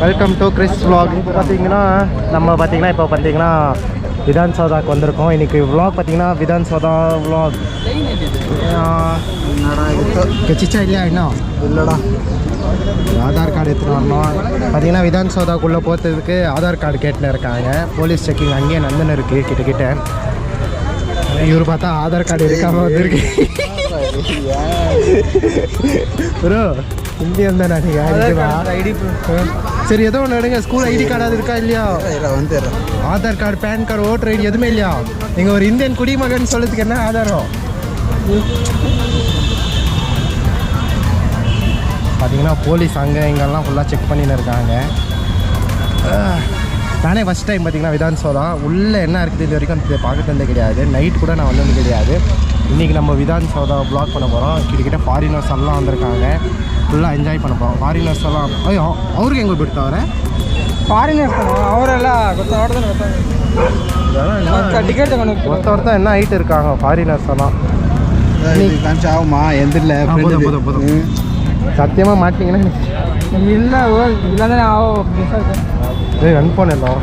Welcome to Chris vlog. பார்த்தீங்கன்னா நம்ம இப்போ பார்த்தீங்கன்னா விதான் சௌதாக்கு வந்திருக்கோம். இன்றைக்கி vlog பார்த்தீங்கன்னா விதான் சௌதா vlog. என்னடா இது கெச்சிச்சா இல்லையா? இன்னும் இல்லைடா, ஆதார் கார்டு எடுத்துகிட்டு வரணும். பார்த்தீங்கன்னா விதான் சௌதாக்குள்ளே போகிறதுக்கு ஆதார் கார்டு கேட்டுன்னு இருக்காங்க. போலீஸ் செக்கிங் அங்கேயே நந்தன் இருக்குது கிட்ட. இவர் பார்த்தா ஆதார் கார்டு இருக்காமல் வந்திருக்கு. ப்ரோ இந்தியன் தானே நீங்கள்? ஐடி சரி, ஏதோ ஒன்று எடுங்க. ஸ்கூல் ஐடி கார்டாவது இருக்கா இல்லையா? வந்து Aadhaar card, pan card, voter ID எதுவுமே இல்லையா? நீங்கள் ஒரு இந்தியன் குடிமகன் சொல்கிறதுக்கு என்ன ஆதாரம்? பார்த்தீங்கன்னா போலீஸ் அங்கே இங்கெல்லாம் ஃபுல்லாக செக் பண்ணின்னு இருக்காங்க. நானே ஃபஸ்ட் டைம் பார்த்தீங்கன்னா விதான் சௌதா உள்ளே என்ன இருக்குது இது வரைக்கும் பார்க்கறது கிடையாது. நைட் கூட நான் வந்தது கிடையாது. இன்றைக்கி நம்ம விதான் சௌதா ப்ளாக் பண்ண போகிறோம். கிட்டத்தட்ட ஃபாரினர்ஸ் எல்லாம் வந்திருக்காங்க. ஃபுல்லாக என்ஜாய் பண்ண போகிறோம். ஃபாரினர்ஸ் எல்லாம் அவருக்கு எங்கே போயிட்டு தவிர ஃபாரினர்ஸ் அவரெல்லாம் டிக்கெட் ஒருத்தர் என்ன ஹைட் இருக்காங்க ஃபாரினர்ஸ் எல்லாம். ஆகுமா எந்திரில் போதும் சத்தியமாக மாட்டிங்கன்னா இல்லை இல்லைன்னா ஆகும். ரன் பண்ணலாம்.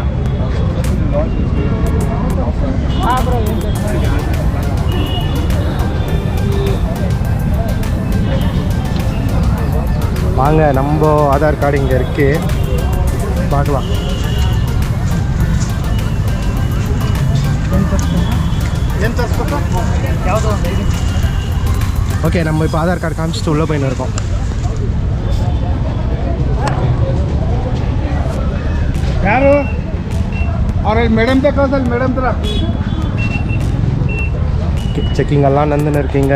வாங்க, நம்ம ஆதார் கார்டு இங்கே இருக்குது, பார்க்கலாம். ஓகே, நம்ம இப்போ ஆதார் கார்டு காமிச்சிட்டு உள்ளே போயின்னு இருக்கோம். ಯಾರು ಅವ್ರ ಮೇಡಮ್ ಬೇಕಾದ್ರೆ ಮೇಡಮ್ ತರ செக்கிங் எல்லாம் நந்துன்னு இருக்கீங்க.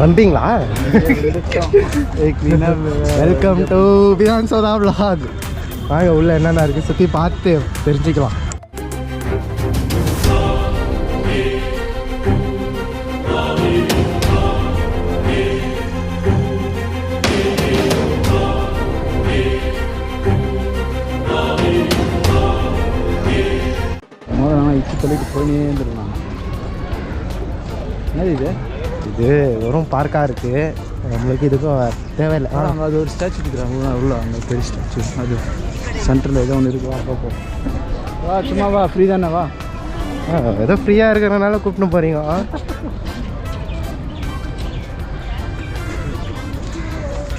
வந்தீங்களா? Welcome to Vidhan Soudha vlog. வாங்க உள்ள என்னென்ன இருக்குது சுற்றி பார்த்து தெரிஞ்சுக்கலாம். சொல்லிட்டு போயினே இருந்துருக்கலாம். என்னது இது? இது வெறும் பார்க்காக இருக்குது. நம்மளுக்கு இதுக்கும் தேவையில்லை. அங்கே அது ஒரு ஸ்டாச்சு இருக்கிறாங்க உள்ள, அந்த பெரிய ஸ்டாச்சு. அது சென்டரில் ஏதோ ஒன்று இருக்கு. பார்ப்போம். வா, சும்மா வா, ஃப்ரீ தானே, வா. ஏதோ ஃப்ரீயாக இருக்கிறனால கூப்பிட்டு போகிறீங்க.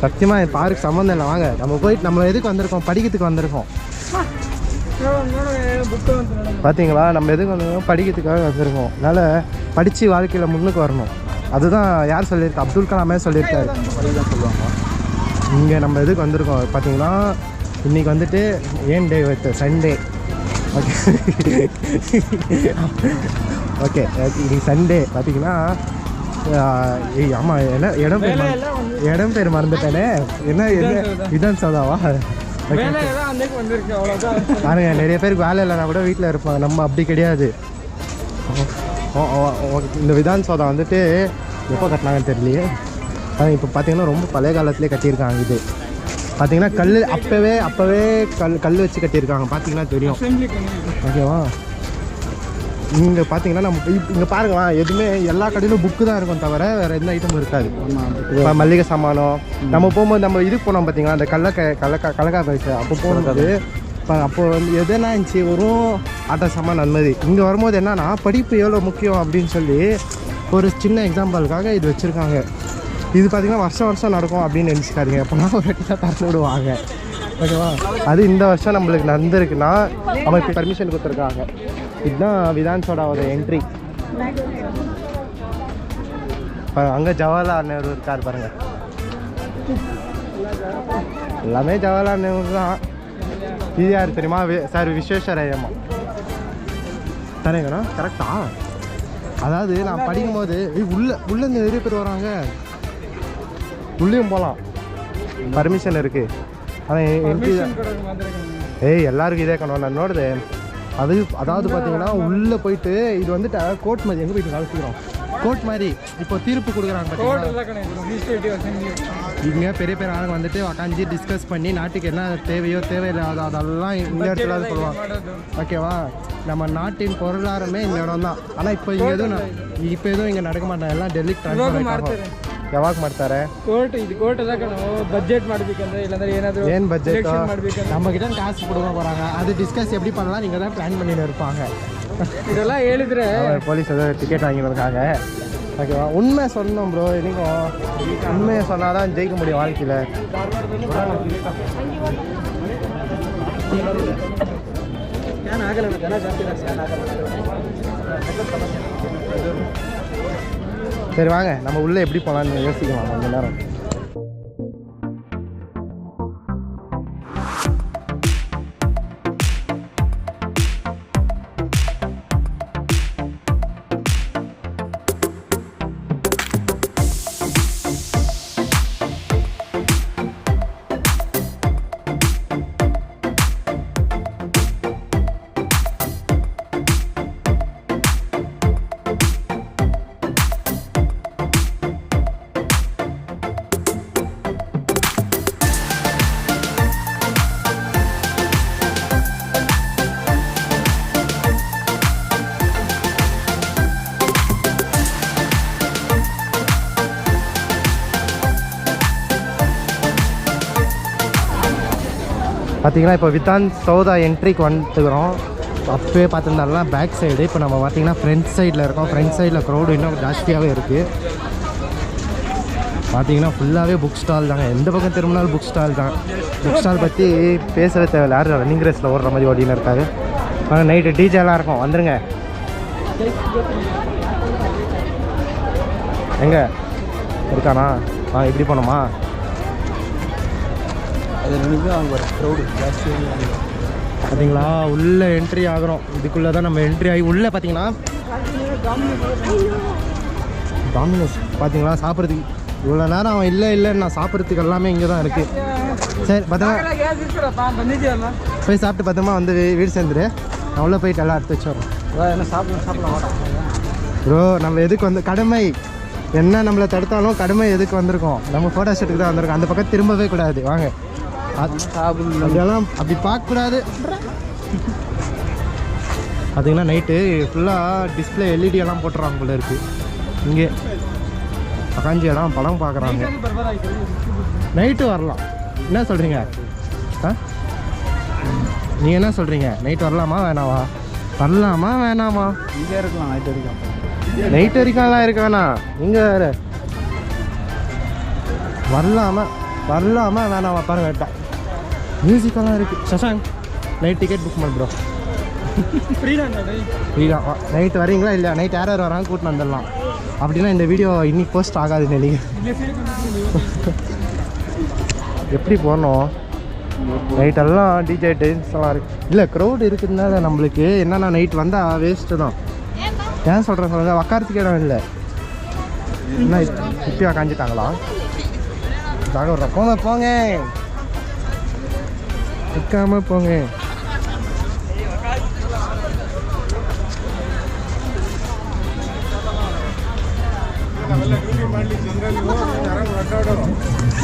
சத்தியமாக பார்க்கு சம்மந்தம் இல்லை. வாங்க நம்ம போயிட்டு நம்ம எதுக்கு வந்திருக்கோம்? படிக்கிறதுக்கு வந்திருக்கோம். பார்த்தீங்களா, நம்ம எதுக்கு வந்திருக்கோம்? படிக்கிறதுக்காக வந்திருக்கோம். அதனால் படித்து வாழ்க்கையில் முன்னுக்கு வரணும். அதுதான் யார் சொல்லியிருக்கா? அப்துல் கலாமே சொல்லியிருக்காரு. படிதான் சொல்லுவாங்க. இங்கே நம்ம எதுக்கு வந்திருக்கோம் பார்த்தீங்கன்னா, இன்றைக்கி வந்துட்டு ஏன் day with Sunday. Okay okay இன்னைக்கு சண்டே பார்த்தீங்கன்னா, ஆமாம், என்ன இடம் பேர் மறந்துட்டேனே. என்ன விதான் சௌதாவா? பாருங்க, நிறைய பேருக்கு வேலை இல்லைனா கூட வீட்டில் இருப்பாங்க. நம்ம அப்படி கிடையாது. இந்த விதான் சௌதா வந்துட்டு எப்போ கட்டினாங்கன்னு தெரியலையே. இப்போ பார்த்தீங்கன்னா ரொம்ப பழைய காலத்துலேயே கட்டியிருக்காங்க. இது பார்த்தீங்கன்னா அப்போவே கல் வச்சு கட்டியிருக்காங்க. பார்த்தீங்கன்னா தெரியும். ஓகேவா? இங்கே பார்த்தீங்கன்னா நம்ம இங்கே பாருங்களா, எதுவுமே எல்லா கடையிலும் புக்கு தான் இருக்கும் தவிர வேறு எந்த ஐட்டமும் இருக்காது. மல்லிகை சாமானம் நம்ம போகும்போது நம்ம இதுக்கு போனோம் பார்த்தீங்களா, அந்த கலக்காய் பைசு. அப்போ போகும்போது அப்போ வந்து எதுனா இருந்துச்சு, ஒரு ஆட்ட சாமான் நன்மதி. இங்கே வரும்போது என்னன்னா, படிப்பு எவ்வளோ முக்கியம் அப்படின்னு சொல்லி ஒரு சின்ன எக்ஸாம்பிளுக்காக இது வச்சுருக்காங்க. இது பார்த்திங்கன்னா வருஷம் நடக்கும் அப்படின்னு நினச்சிக்காதீங்க. எப்போனா ஒரு இடத்துல திறந்து விடுவாங்க. ஓகேவா? அது இந்த வருஷம் நம்மளுக்கு நடந்திருக்குன்னா நமக்கு பர்மிஷன் கொடுத்துருக்காங்க. இதுதான் விதான் சௌதாவோட என்ட்ரி. அங்கே ஜவஹர்லால் நேரு இருக்கார் பாருங்க. எல்லாமே ஜவஹர்லால் நேரு தான். இது யார் தெரியுமா? சார் விஸ்வேஸ்வரய்யம்மா தானேங்கண்ணா? கரெக்டா? அதாவது நான் படிக்கும்போது உள்ளேருந்து நிறைய பேர் வராங்க. உள்ளேயும் போகலாம், பர்மிஷன் இருக்குது. அதான் என்ட்ரி தான். எல்லாருக்கும் இதே கணவன் என்னோடது. அதாவது பார்த்தீங்கன்னா உள்ளே போயிட்டு இது வந்துட்டு கோர்ட் மாதிரி எங்கே போயிட்டு கலசிக்கிறோம். கோர்ட் மாதிரி இப்போ தீர்ப்பு கொடுக்குறாங்க இங்கே பெரிய பெரிய ஆளுங்க வந்துட்டு உக்காந்து டிஸ்கஸ் பண்ணி நாட்டுக்கு என்ன தேவையோ தேவையில்லாத அதெல்லாம் இந்த இடத்துல சொல்லுவாங்க. ஓகேவா? நம்ம நாட்டின் பொருளாதாரமே இந்த இடம் தான். ஆனால் இப்போ இங்கே எதுவும் இங்கே நடக்க மாட்டாங்க. எல்லாம் டெல்லிக்கு ட்ரான்ஸ்ஃபர் ஆகிட்டாங்க. ಯಾವಾಗ ಮಾಡ್ತಾರೆ? ಕೋರ್ಟ್ ಬಜೆಟ್ ಮಾಡಬೇಕಂದ್ರೆ ಇಲ್ಲಾಂದ್ರೆ ಏನಾದರೂ ಏನು ಬಜೆಟ್ நம்ம கிட்ட காசு கொடுக்க போகிறாங்க. அது டிஸ்கஸ் எப்படி பண்ணலாம் நீங்கள் தான் பிளான் பண்ணிட்டு இருப்பாங்க. இதெல்லாம் ಹೇಳಿದ್ರೆ போலீஸ் ஏதாவது டிக்கெட் வாங்கியிருக்காங்க. ஓகேவா? உண்மை சொல்லணும் ப்ரோ. நீங்கள் உண்மையை சொன்னால் தான் ஜெயிக்க முடியும் வாழ்க்கையில். சரி வாங்க நம்ம உள்ளே எப்படி போகலான்னு யோசிக்கலாம் கொஞ்ச நேரம். பார்த்தீங்கன்னா இப்போ விதான் சௌதா என்ட்ரிக்கு வந்துட்டுக்கிறோம். அப்போயே பார்த்துருந்தாலாம் பேக் சைடு. இப்போ நம்ம பார்த்தீங்கன்னா ஃப்ரண்ட் சைடில் இருக்கோம். ஃப்ரண்ட் சைடில் க்ரௌடு இன்னும் ஜாஸ்தியாகவே இருக்குது. பார்த்தீங்கன்னா ஃபுல்லாகவே புக் ஸ்டால் தாங்க. எந்த பக்கம் திரும்பினாலும் புக் ஸ்டால் தான். புக் ஸ்டால் பற்றி பேசவே தேவையில்லை. யார் ரன்னிங் ரேஸில் ஓடுற மாதிரி ஓடின்னு இருக்காரு. ஆனால் நைட்டு டிஜேலாம் இருக்கும். வந்துடுங்க. எங்கே இருக்கானா? இப்படி போனோமா? அது ரெண்டுமே அவங்க க்ரௌடு ஜாஸ்தியாக பார்த்தீங்களா? உள்ளே என்ட்ரி ஆகிறோம். இதுக்குள்ளே தான் நம்ம என்ட்ரி ஆகி உள்ளே பார்த்தீங்கன்னா டாமினோஸ் பார்த்தீங்களா சாப்பிட்றதுக்கு இவ்வளோ நேரம் அவன் இல்லை நான் சாப்பிட்றதுக்கு எல்லாமே இங்கே தான் இருக்குது. சரி பார்த்தீங்கன்னா போய் சாப்பிட்டு பார்த்தோமா வந்து வீடு சேர்ந்துரு. நான் உள்ளே போயிட்டு எல்லாம் எடுத்து வச்சிடுறோம். என்ன சாப்பிடலாம் ப்ரோ. நம்ம எதுக்கு வந்து கடமை என்ன நம்மளை தடுத்தாலும் கடமை எதுக்கு வந்திருக்கோம்? நம்ம ஃபோட்டோ ஷூட்டுக்கு தான் வந்திருக்கோம். அந்த பக்கம் திரும்பவே கூடாது. வாங்க. அதெல்லாம் அப்படி பார்க்கக்கூடாது. பார்த்தீங்கன்னா நைட்டு ஃபுல்லாக டிஸ்பிளே எல்இடி எல்லாம் போட்டுறாங்க போல இருக்குது. இங்கே உக்காஞ்சி எல்லாம் படம் பார்க்குறாங்க. நைட்டு வரலாம். என்ன சொல்கிறீங்க? நீங்கள் என்ன சொல்கிறீங்க? நைட் வரலாமா வேணாமா? வரலாமா வேணாமா? இங்கே இருக்கலாம். நைட் வரைக்கும்லாம் இருக்க வேணாம். நீங்கள் வேறு வரலாமா வேணாமா பாருங்க. மியூசிக்கெல்லாம் இருக்குது. சசாங் நைட் டிக்கெட் புக் பண்ண ப்ரோ. ஃப்ரீ தான். நைட்டு வரீங்களா? இல்லை நைட் யார் வராங்க கூட்டின்னு வந்துடலாம். அப்படின்னா இந்த வீடியோ இன்னைக்கு போஸ்ட் ஆகாது. நீங்கள் எப்படி போனோம்? நைட்டெல்லாம் டிஜே டான்ஸ்லாம் இருக்குது. இல்லை க்ரௌடு இருக்குதுனால நம்மளுக்கு என்னென்னா நைட் வந்தால் வேஸ்ட்டு தான். ஏன் சொல்கிறேன் சொல்லுங்கள். உக்காரத்துக்கு இடம் இல்லை. என்ன இப்படியா காஞ்சிட்டாங்களா? போங்க நிற்காம போங்க.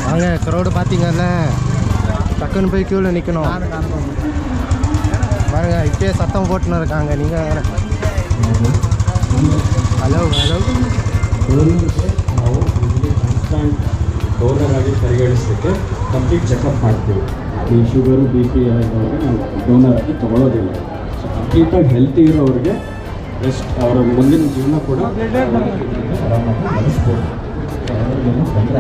வாங்க. க்ரௌடு பார்த்தீங்கல்ல, டக்குன்னு போய் க்யூவில் நிற்கணும். பாருங்க இப்பயே சத்தம் போட்டுன்னு இருக்காங்க. நீங்கள் ஹலோ ಡೋನರ್ ಆಗಿ ಪರಿಗಣಿಸಲಿಕ್ಕೆ ಕಂಪ್ಲೀಟ್ ಚೆಕಪ್ ಮಾಡ್ತೀವಿ. ಈ ಶುಗರು BP ಆಗಿರೋರಿಗೆ ನಾವು ಡೋನರ್ ಆಗಿ ತೊಗೊಳ್ಳೋದಿಲ್ಲ. ಸೊ ಕಂಪ್ಲೀಟಾಗಿ ಹೆಲ್ತಿ ಇರೋರಿಗೆ ಬೆಸ್ಟ್ ಅವರ ಮುಂದಿನ ಜೀವನ ಕೂಡ ನಡೆಸ್ಬೋದು. ತೊಂದರೆ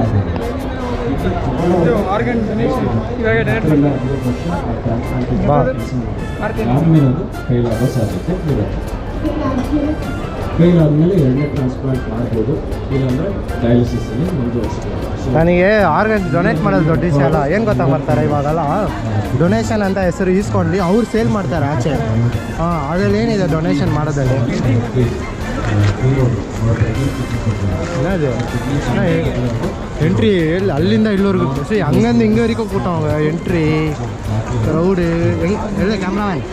ಆದಮೇಲೆ ಕೈಲಾಗೋ ಸಾಧ್ಯತೆ ಇರುತ್ತೆ. ಕೈಲಾದ್ಮೇಲೆ 2ನೇ ಟ್ರಾನ್ಸ್ಪ್ಲಾಂಟ್ ಮಾಡ್ಬೋದು. ಇಲ್ಲಾಂದರೆ ಡಯಾಲಿಸಿಸಲ್ಲಿ ಮುಂದುವರಿಸ್ಬೋದು. ನನಗೆ ಆರ್ಗನ್ ಡೊನೇಟ್ ಮಾಡೋದು ದೊಡ್ಡ ವಿಷಯ ಅಲ್ಲ. ಏನು ಗೊತ್ತಾ ಮಾಡ್ತಾರೆ ಇವಾಗೆಲ್ಲ ಡೊನೇಷನ್ ಅಂತ ಹೆಸರು ಈಸ್ಕೊಂಡು ಅವ್ರು ಸೇಲ್ ಮಾಡ್ತಾರೆ ಆಚೆ. ಅದರಲ್ಲಿ ಏನಿದೆ ಡೊನೇಷನ್ ಮಾಡೋದಲ್ಲಿ? ಎಂಟ್ರಿ ಎಲ್ಲಿ ಅಲ್ಲಿಂದ ಇಲ್ಲವರೆಗೂ ಹಂಗಂದು ಹಿಂಗವರೆಗೂ ಕೂಟವ್ ಎಂಟ್ರಿ க்ரௌடு. ಎಲ್ಲ கேமராமேன்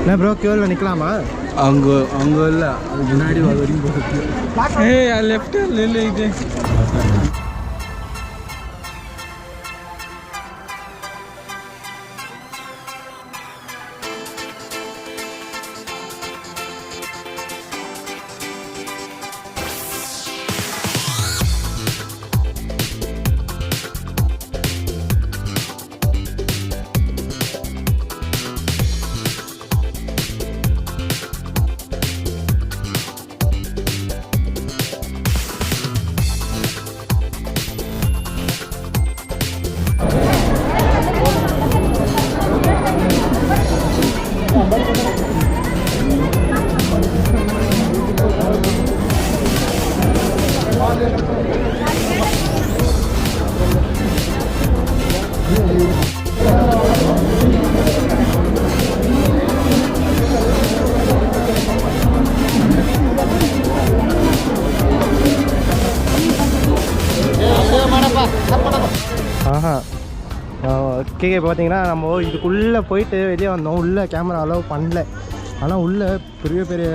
என்ன ப்ரோ கியூவில் நிற்கலாமா? அங்கே இல்லை அது முன்னாடி அது வரைக்கும் போகுது. லெஃப்ட் இல்லை இது ஓகே பார்த்தீங்கன்னா நம்ம இதுக்குள்ளே போயிட்டு வெளியே வந்தோம். உள்ளே கேமரா அலோவ் பண்ணல. ஆனால் உள்ளே பெரிய பெரிய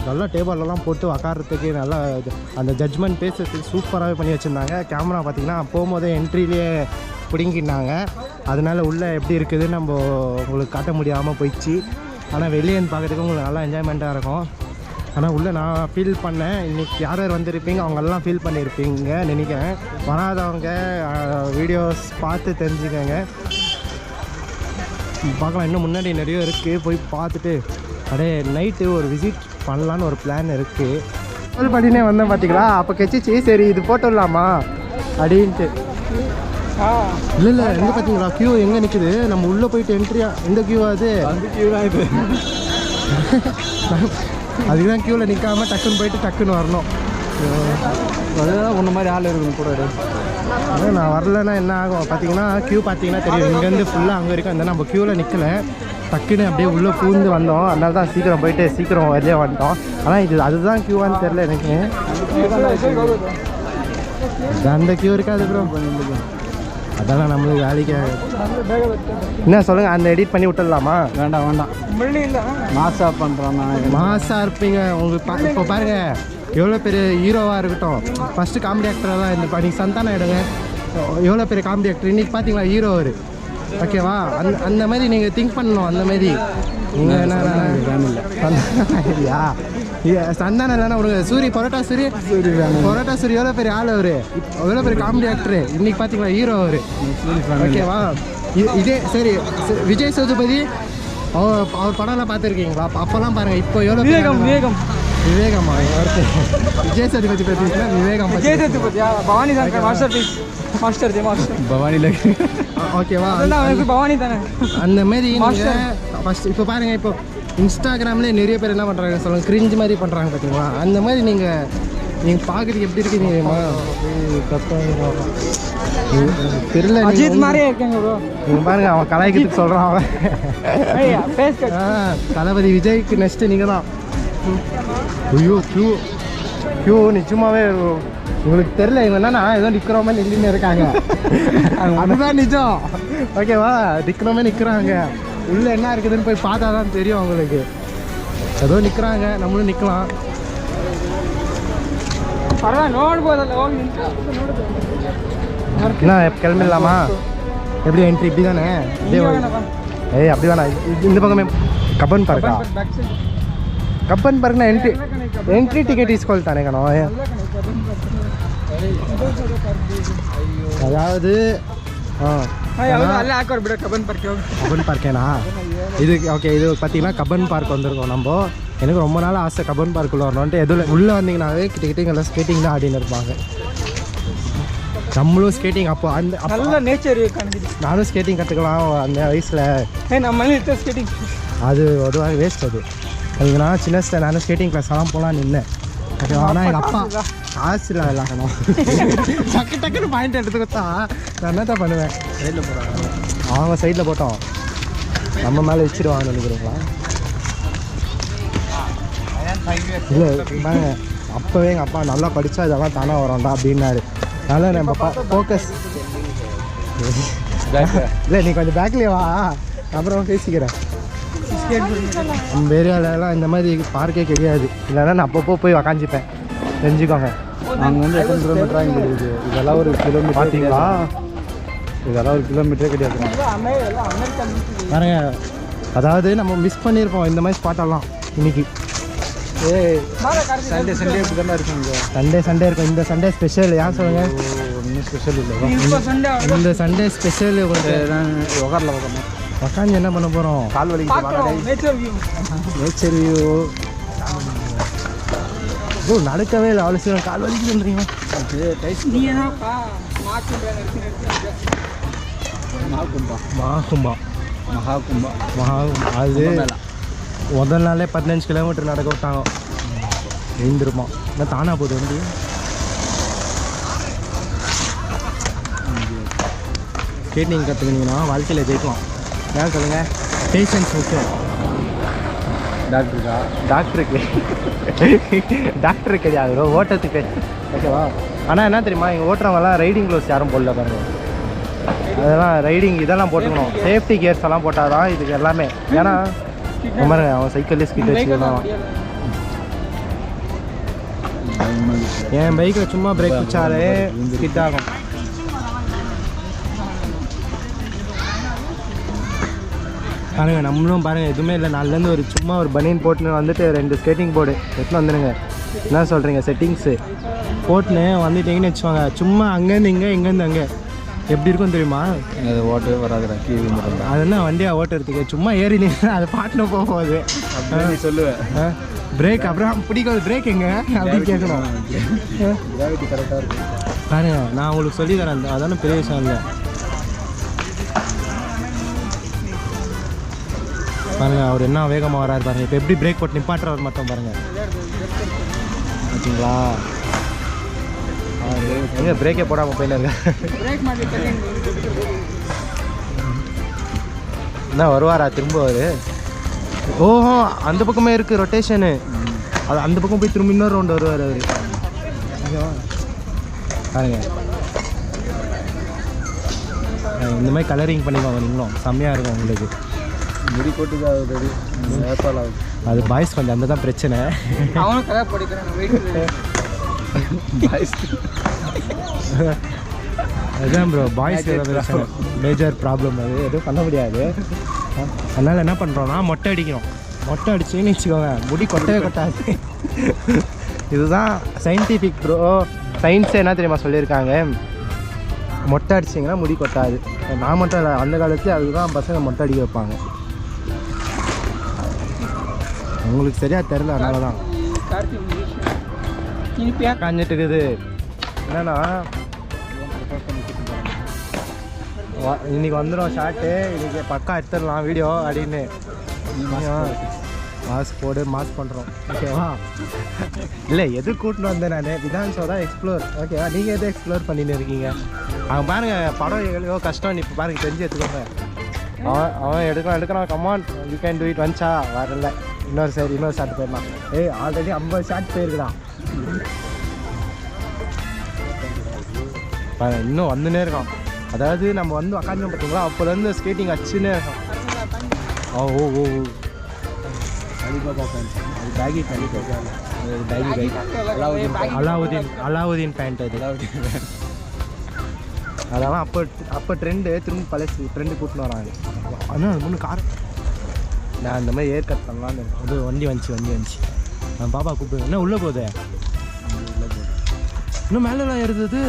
நல்லா டேபிளெல்லாம் போட்டு உக்காரத்துக்கு நல்லா அந்த ஜட்ஜ்மெண்ட் பேசுறதுக்கு சூப்பராகவே பண்ணி வச்சுருந்தாங்க. கேமரா பார்த்திங்கன்னா போகும்போதே என்ட்ரிலேயே பிடுங்கிட்டாங்க. அதனால உள்ளே எப்படி இருக்குதுன்னு நம்ம உங்களுக்கு காட்ட முடியாமல் போயிடுச்சு. ஆனால் வெளியே பார்க்குறதுக்கு உங்களுக்கு நல்லா என்ஜாய்மெண்ட்டாக இருக்கும். ஆனால் உள்ளே நான் ஃபீல் பண்ணேன். இன்றைக்கி யார் யார் வந்திருப்பீங்க அவங்கெல்லாம் ஃபீல் பண்ணியிருப்பீங்க நினைக்கிறேன். வராதவங்க வீடியோஸ் பார்த்து தெரிஞ்சுக்கங்க. பார்க்கலாம், இன்னும் முன்னாடி நிறைய இருக்குது. போய் பார்த்துட்டு அப்படியே நைட்டு ஒரு விசிட் பண்ணலான்னு ஒரு பிளான் இருக்குது. கால் பண்ணினே வந்தேன் பார்த்தீங்களா, அப்போ கெச்சிச்சு. சரி இது போட்டுடலாமா அப்படின்ட்டு. இல்லை எங்கே பார்த்தீங்களா க்யூ எங்கே நிற்குது. நம்ம உள்ளே போயிட்டு என்ட்ரியா எந்த க்யூ அது? அந்த க்யூ தான் இது. அதுதான் க்யூவில் நிற்காமல் டக்குன்னு போயிட்டு டக்குன்னு வரணும். அதுதான் ஒன்று மாதிரி ஆள் இருக்கணும் கூட. அதான் நான் வரலன்னா என்ன ஆகும் பார்த்தீங்கன்னா, க்யூ பார்த்தீங்கன்னா தெரியும். இங்கேருந்து ஃபுல்லாக அங்கே வரைக்கும் அந்த நம்ம க்யூவில் நிற்கல, டக்குன்னு அப்படியே உள்ளே பூந்து வந்தோம். அதனால தான் சீக்கிரம் போயிட்டு சீக்கிரம் வெளியே வந்துட்டோம். ஆனால் இது அதுதான் க்யூவான்னு தெரில எனக்கு. அந்த க்யூ இருக்காது ப்ரோ. அதெல்லாம் நம்மளுக்கு வேலைக்கு என்ன சொல்லுங்கள். அந்த எடிட் பண்ணி விட்டுடலாமா? வேண்டாம் மாசா பண்ணுறோம். மாசாக இருப்பீங்க உங்களுக்கு. இப்போ பாருங்கள் எவ்வளோ பெரிய ஹீரோவாக இருக்கட்டும், ஃபஸ்ட்டு காமெடி ஆக்டராக தான் இருந்திருப்பா. நீங்கள் சந்தானம் எடுங்க, எவ்வளோ பெரிய காமெடி ஆக்டர். இன்றைக்கி பார்த்தீங்களா ஹீரோ அவர். ஓகேவா? அந்த மாதிரி நீங்கள் திங்க் பண்ணணும். அந்த மாதிரி நீங்கள் என்ன இல்லையா சந்தானம் இல்லைன்னா ஒரு சூரி பரோட்டா சூரி எவ்வளோ பெரிய ஆள் அவர், எவ்வளோ பெரிய காமெடி ஆக்டரு. இன்றைக்கி பார்த்தீங்களா ஹீரோ அவர். ஓகேவா? இதே சரி விஜய் சேதுபதி அவர் படம்லாம் பார்த்துருக்கீங்களா? அப்போல்லாம் பாருங்கள். இப்போ எவ்வளோ விவேகமா விஜய் சேதுபதி பார்த்தீங்கன்னா பவானி ஓகேவா? பவானி தானே. அந்த மாதிரி ஃபஸ்ட் இப்போ பாருங்கள், இப்போ இன்ஸ்டாகிராம்லேயே நிறைய பேர் என்ன பண்ணுறாங்க சொல்லுங்கள், கிரிஞ்சு மாதிரி பண்ணுறாங்க பார்த்தீங்களா? அந்த மாதிரி நீங்கள் பார்க்குறதுக்கு எப்படி இருக்கீங்க தெரியுமா? தெரியல, அஜித் மாதிரியே இருக்கேங்க ப்ரோ. நீங்கள் பாருங்கள், அவன் கலாய்க்கிறதுக்கு சொல்கிறான். அவன் தளபதி விஜய்க்கு நெக்ஸ்ட்டு நீங்கள் தான். ஐயோ க்யூ நிஜமாவே உங்களுக்கு தெரியல. இவங்க என்னன்னா ஏதோ நிற்கிறோமே நின்றுன்னு இருக்காங்க. அதுதான் நிஜம். ஓகேவா? நிற்கிறோமே நிற்கிறாங்க. உள்ளே என்ன இருக்குதுன்னு போய் பார்த்தா தான் தெரியும் அவங்களுக்கு. ஏதோ நிற்கிறாங்க, நம்மளும் நிற்கலாம். என்ன கிளம்பிடலாமா? எப்படி என்ட்ரி இப்படி தானே? அப்படி வேணாம். இந்த பக்கமே கப்பன் பார்க்கா? கப்பன் பார்க்னா என்ட்ரி டிக்கெட் இஸ்கொள்ತಾನೆ கணோ. அதாவது கப்பன் பார்க்கேனா இது? ஓகே, இது பார்த்தீங்கன்னா கப்பன் பார்க் வந்திருக்கோம் நம்ம. எனக்கு ரொம்ப நாள் ஆசை கப்பன் பார்க்குள்ளே வரணுன்ட்டு. எதுவும் உள்ளே வந்தீங்கன்னாவே கிட்ட எல்லாம் ஸ்கேட்டிங் தான் ஆடின்னு இருப்பாங்க. நம்மளும் ஸ்கேட்டிங் அப்போ அந்த நேச்சர் நானும் ஸ்கேட்டிங் கற்றுக்கலாம் அந்த வயசில். நம்ம ஸ்கேட்டிங் அது பொதுவாக வேஸ்ட். அதுக்கு நான் சின்ன வயசில் நானும் ஸ்கேட்டிங் கிளாஸ் எல்லாம் போகலாம் நின்னேன். ஓகேவா? ஆனால் எங்கள் அப்பா காசில் விளாடணும். டக்குன்னு பாயிண்ட் எடுத்து கொடுத்தா நான் என்ன தான் பண்ணுவேன். சைடில் போகிறாங்க, அவங்க சைடில் போட்டோம் நம்ம மேலே வச்சுருவாங்கன்னு நினைக்கிறீங்களா? இல்லை பாருங்க, அப்போவே எங்கள் அப்பா நல்லா படித்தா இதெல்லாம் தானே வரோம்டா அப்படின்னாரு. அதனால் நம்ம ஃபோக்கஸ் இல்லை, நீ கொஞ்சம் பேக்லேயே வா, அப்புறம் பேசிக்கிறேன். நம்ம ஏரியாவிலலாம் இந்த மாதிரி பார்க்கே கிடையாது. இல்லைன்னா நான் அப்பப்போ போய் உக்காந்துப்பேன், தெரிஞ்சுக்கோங்க. நாங்கள் வந்து எத்தனை கிலோமீட்டராக இங்கே இருக்குது? இதெல்லாம் ஒரு கிலோமீட்டர் பார்த்தீங்களா? இதெல்லாம் ஒரு கிலோமீட்டரே கிடையாது பாருங்க. அதாவது நம்ம மிஸ் பண்ணியிருப்போம் இந்த மாதிரி ஸ்பாட்டெல்லாம் இன்னைக்கு. சண்டே இப்படி தானே இருக்குங்க. சண்டே இருக்கும். இந்த சண்டே ஸ்பெஷல். ஏன் சொல்லுங்கள்? ஒன்றும் ஸ்பெஷல் இல்லை. இந்த சண்டே ஸ்பெஷல். உங்களுக்கு உக்காரில் உக்காந்து என்ன பண்ண போகிறோம்? கால் வலிக்கு நேச்சர் வியூ. ஓ, நடக்கவே இல்லை அவ்வளோ சீக்கிரம் கால் வலிக்கு சொல்கிறீங்க. மகாகும்பா அது முதல் நாளே 15 கிலோமீட்டர் நடக்க விட்டாங்க. எழுந்திருமா இல்லை தானா போகுது வண்டி. ஸ்கேட்டிங் கற்றுக்கினீங்கன்னா வாழ்க்கையில் ஜெயிக்கலாம். ஏன் சொல்லுங்கள்? பேஷன்ஸ் முக்கியம். டாக்டருக்கு கிடையாது, ஓட்டத்துக்கு. ஓகேவா? ஆனால் என்ன தெரியுமா, இங்கே ஓட்டுறவங்கலாம் ரைடிங் க்ளோஸ் யாரும் போடல பாருங்க. அதெல்லாம் ரைடிங் இதெல்லாம் போட்டுக்கணும். சேஃப்டி கியர்ஸ் எல்லாம் போட்டால் தான் இதுக்கு எல்லாமே. ஏன்னா பாருங்க, அவன் சைக்கிள்லேயே ஸ்கிட் வச்சுக்கலாம். என் பைக்கில் சும்மா பிரேக் பிடிச்சாலே ஸ்கிட் ஆகும். பாருங்க, நம்மளும் பாருங்கள் எதுவுமே இல்லை. நாலுலேருந்து ஒரு சும்மா ஒரு பனியன் போட்டுன்னு வந்துட்டு 2 ஸ்கேட்டிங் போர்டு எடுத்துன்னு வந்துடுங்க. என்ன சொல்கிறீங்க? செட்டிங்ஸு போட்டுன்னு வந்துட்டிங்கன்னு வச்சுவாங்க. சும்மா அங்கேருந்து இங்கே, இங்கேருந்து அங்கே எப்படி இருக்கும் தெரியுமா? அது ஓட்டவே வராதுடா, கீழே வந்துடும். அதெல்லாம் வண்டியாக ஓட்டுறதுக்கு சும்மா ஏறி நின்று அது பாட்டுன்னு போகுது. நீ சொல்லுவேன் பிரேக் அப்புறம் பிடிக்காது. பிரேக் எங்க அப்படின்னு கேட்கணும். கிராவிட்டி கரெக்டாக இருக்கும். பாருங்க, நான் உங்களுக்கு சொல்லி தரேன். அதான பெரிய விஷயம் இல்லை. பாருங்கள், அவர் என்ன வேகமாக வராரு பாருங்கள். இப்போ எப்படி பிரேக் போட்டு நிப்பாட்டுறாரு மட்டும் பாருங்கள். ஓகேங்களா? எங்கே பிரேக்கே போடாமல் போயில இருக்க. என்ன வருவாரா திரும்ப அவர்? ஓஹோ, அந்த பக்கமே இருக்குது ரொட்டேஷனு. அது அந்த பக்கம் போய் திரும்ப இன்னொரு ரவுண்டு வருவார் அவர். ஓகேவா? பாருங்க, இந்த மாதிரி கலரிங் பண்ணிக்குவாங்க நீங்களும். செம்மையாக இருக்கும் உங்களுக்கு. முடி கொட்டுது ஆகுது, ஏப்பால் ஆகுது. அது பாய்ஸ் கொஞ்சம் அந்த தான் பிரச்சனை. அவனும் கதை படிக்கிறான். அதுதான் ப்ரோ, பாய்ஸ் பிரச்சனை, மேஜர் ப்ராப்ளம். அது எதுவும் பண்ண முடியாது. அதனால் என்ன பண்ணுறோன்னா மொட்டை அடிக்கிறோம். மொட்டை அடிச்சுன்னு வச்சுக்கோங்க, முடி கொட்டவே கொட்டாது. இதுதான் சயின்டிஃபிக் ப்ரோ. சயின்ஸே என்ன தெரியுமா சொல்லியிருக்காங்க? மொட்டை அடிச்சிங்கன்னா முடி கொட்டாது. நான் மட்டும் இல்லை, அந்த காலத்துலேயே அதுதான் பசங்க மொட்டை அடிக்க வைப்பாங்க. உங்களுக்கு சரியாக தெரில, அதனால தான் காஞ்சிட்டு இருக்குது. என்னன்னா இன்னைக்கு வந்துடும் ஷார்ட்டு. இன்றைக்கி பக்கா எடுத்துடலாம் வீடியோ அப்படின்னு. மாஸ்க் போடு, மாஸ்க் பண்ணுறோம். ஓகேவா? இல்லை, எது கூட்டின்னு வந்தேன் நான் விதான் ஷோ தான் எக்ஸ்ப்ளோர். ஓகேவா? நீங்கள் எது எக்ஸ்ப்ளோர் பண்ணின்னு இருக்கீங்க? அவன் பாருங்கள், படம் எவ்வளோ கஷ்டம். இப்போ பாருங்கள், தெரிஞ்சு எடுத்துக்கோங்க. அவன் எடுக்கிறான். Come on, you can do it. வந்துச்சா? வரல. இன்னொரு ஷார்ட் போயிடலாம். ஆல்ரெடி 50 ஷார்ட் போயிருக்கலாம். இன்னும் வந்துன்னே இருக்கான். அதாவது நம்ம வந்து உக்காந்து பார்த்தீங்களா, அப்போலேருந்து ஸ்கேட்டிங் அச்சுன்னே இருக்கும். ஓ அலிபாபா பேண்ட், அது baggy pant. Baggy Alauddin pant. அது அதெல்லாம் அப்போ ட்ரெண்டு. திரும்ப பழசு ட்ரெண்டு கூட்டின்னு வராங்க. ஆனால் அது முன்னு கார் நான் இந்த மாதிரி ஏர் கட் பண்ணலான்னு. அது வண்டி வந்துச்சு. நான் பாப்பா கூப்பிடுவேன். என்ன உள்ளே போகுது? இன்னும் மேலெலாம் ஏறுது.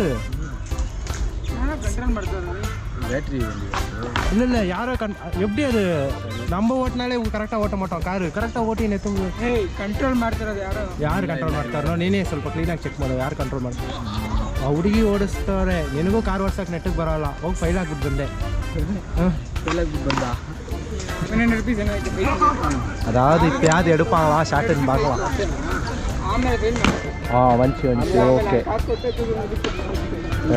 பேட்டரி இல்லை யாரோ எப்படி அது நம்ம ஓட்டினாலே கரெக்டாக ಓಟ ಮಾಟೋ ಕಾರು ಕರೆಕ್ಟಾಗಿ ಓಟಿ ನೆತ್ತು ಕಂಟ್ರೋಲ್ ಮಾಡ್ತಿರೋದು ಯಾರು ಕಂಟ್ರೋಲ್ ಮಾಡ್ತಾರೋ ನೀನೇ ಸ್ವಲ್ಪ ಕ್ಲೀನಾಗಿ ಚೆಕ್ ಮಾಡು. ಯಾರು ಕಂಟ್ರೋಲ್ ಮಾಡ್ತಾರೆ? ಆ ಹುಡುಗಿ ಓಡಿಸ್ತಾರೆ. ನಿನಗೂ ಕಾರ್ ಓಡಿಸೋಕೆ ನೆಟ್ಟಿಗೆ ಬರೋಲ್ಲ. ಹೋಗಿ ಫೈಲ್ ಹಾಕ್ಬಿಟ್ಟು ಬಂದೆ. அதாவது இப்போயாவது எடுப்பாங்களா ஷார்ட்டுன்னு பார்க்கலாம். வந்துச்சு ஓகே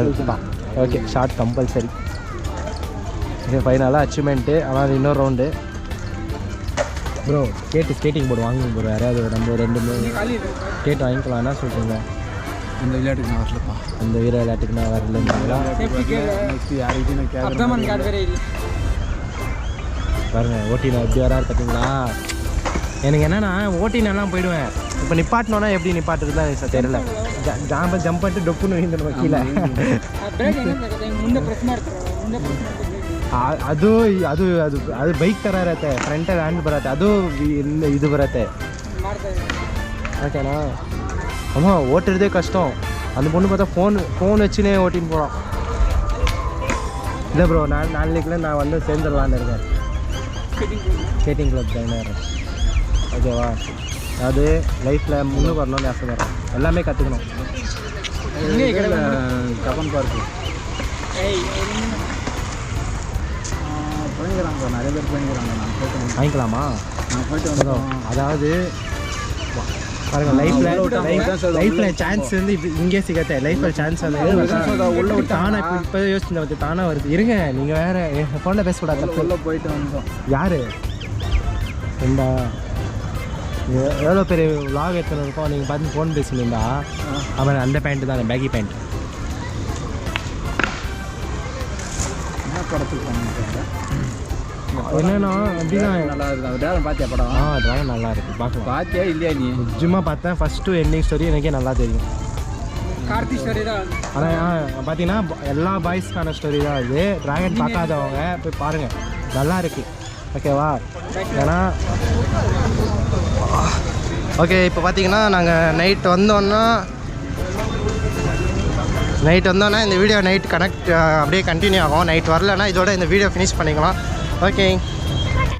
எடுத்துட்டான். Okay, short compulsory. இது ஃபைனலாக அச்சீவ்மெண்ட்டு. ஆனால் இன்னொரு ரவுண்டு ப்ரோ. ஸ்கேட்டிங் போர்டு வாங்குங்க ப்ரோ. யாராவது நம்ம 2-3 கேட்டு வாங்கிக்கலாம். என்ன சொல்கிறீங்க? இந்த விளையாட்டுக்கு நான் வரலப்பா. இந்த விளையாட்டுக்கு நான் வரலங்களா? பாருங்கள் ஓட்டின எப்படி வராரு பார்த்தீங்களா? எனக்கு என்னென்னா ஓட்டினெல்லாம் போயிடுவேன். இப்போ நிப்பாட்டினோன்னா எப்படி நிப்பாட்டுறது தான் எனக்கு தெரியல. ஜம்ப் பண்ணிட்டு டொப்புன்னு விழுந்துடுவோம் கீழே. பிரேக் எங்கே முன்னே பிரச்சனை இருக்கிறோம் முன்னே பிரச்சனை ಅದು ಅದು ಅದು ಅದು ಬೈಕ್ ಥರ ಇರತ್ತೆ, ಫ್ರಂಟಲ್ಲಿ ಹ್ಯಾಂಡ್ ಬರುತ್ತೆ, ಅದು ಇದು ಬರುತ್ತೆ. ಮಾಡ್ತಾರೆ. ஓகேண்ணா. ஆமாம் ஓட்டுறதே கஷ்டம். அந்த பொண்ணு பார்த்தா ஃபோன் வச்சுனே ஓட்டின்னு போகலாம். இல்லை ப்ரோ, நாளைக்குள்ள நான் வந்து சேர்ந்துடலான்னு இருக்கேன். Skating club join. ஓகேவா? அது லைஃப்பில் முன்னுக்கு வரணும்னு ஆசைப்படுறேன். எல்லாமே கற்றுக்கணும். ஜப்பான் பார்க்கு பண்ணிக்கிறாங்க, நிறைய பேர் பண்ணிக்கிறாங்க. நான் போய்ட்டு வாங்கிக்கலாமா? நான் போயிட்டு வந்தோம். அதாவது பாருங்க, லைஃப்பில் சான்ஸ் வந்து இப்போ இங்கே சிக்கத்த லைஃப்பில் சான்ஸ் வந்து உள்ள ஒரு தானே இப்போ யோசிச்சு வந்து தானாக வருது. இருங்க, நீங்கள் வேறு ஃபோனில் பேசக்கூடாது. உள்ளே போயிட்டு வந்தோம். யார் ரெண்டா எவ்வளோ பெரிய விலாக் எடுத்துன்னு இருக்கோம். நீங்கள் பார்த்து ஃபோன் பேசுனீங்களா? அவன் அந்த பேண்ட்டு தான், பேக்கி பேண்ட். என்ன படத்துக்கு போனாங்க? என்னன்னா அப்படிதான் நல்லா இருக்கு. டிராகன் பார்த்தியா படம்? டிராகன் நல்லா இருக்குது, பார்க்கலாம். பார்த்தியா இல்லையா நீ? நிஜமாக பார்த்தேன். ஃபஸ்ட்டு எண்டிங் ஸ்டோரி எனக்கே நல்லா தெரியும். கார்த்தி ஸ்டோரி தான். ஆனால் பார்த்தீங்கன்னா எல்லா பாய்ஸ்க்கான ஸ்டோரி தான் இது. டிராகன் பார்க்காதவங்க போய் பாருங்கள், நல்லா இருக்குது. ஓகேவா? ஏன்னா ஓகே, இப்போ பார்த்தீங்கன்னா நாங்கள் நைட் வந்தோன்னா இந்த வீடியோ நைட் அப்படியே கண்டினியூ ஆகும். நைட் வரலன்னா இதோட இந்த வீடியோ ஃபினிஷ் பண்ணிக்கலாம். ஓகே.